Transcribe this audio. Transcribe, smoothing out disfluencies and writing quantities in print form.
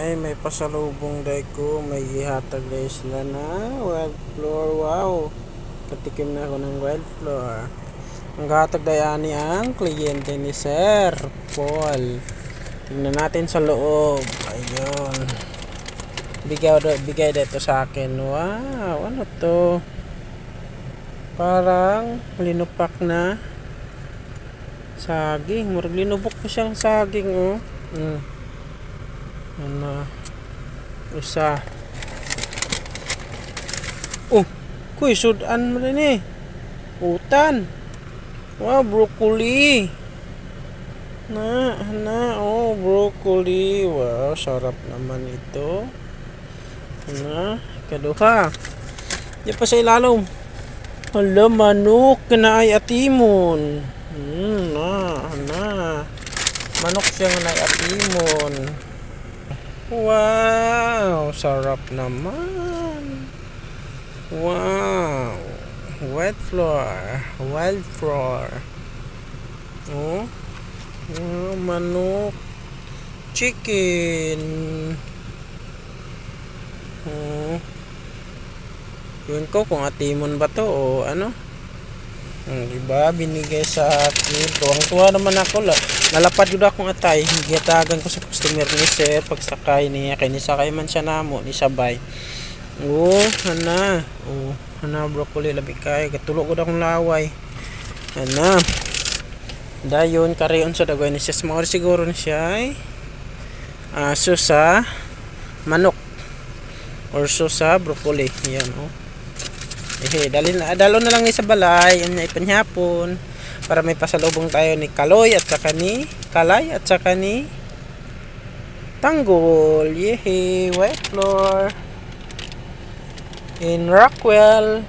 ay may pasalubong day ko, may ihatag guys na wildflour. Wow, patikim na ako ng wildflour. Ang hatag day ani ang kliyente ni Sir Paul. Tingnan natin sa loob. Ayun, bigay dito sa akin. Wow, ano to, parang linupak na saging. Murag linubok ko siyang saging, oh. Ano, usa. Oh, kuy sudan mo rin eh. Utan. Wow, broccoli. Oh, broccoli. Wow, sarap naman ito. Kaduha. Di pa sa ilalom. Hala, manok na ay atimon. Manok siya na ay atimon. Wow, sarap naman. Wow, wildflour. Oh, manok, chicken. Oh, yun ko kung atimon ba to o ano. Diba, binigay sa akin. Tuwang-tuwa naman ako. Nalapad yun akong atay. Giyatagan ko sa customer ni Sir. Pagsakay niya. Kaya nisakay man siya namo. Nisabay. Broccoli. Labi kayo. Katulog ko na akong laway. Dayon, kariyon sa dagoy ni siya. Small siguro ni siya ay susa manok. Or susa broccoli. Yan, oh. Dalo na lang ni sa balay, ang ipanhapon para may pasalubong tayo ni Kaloy at saka ni Kalay at saka ni Tanggol. Wildflour in Rockwell.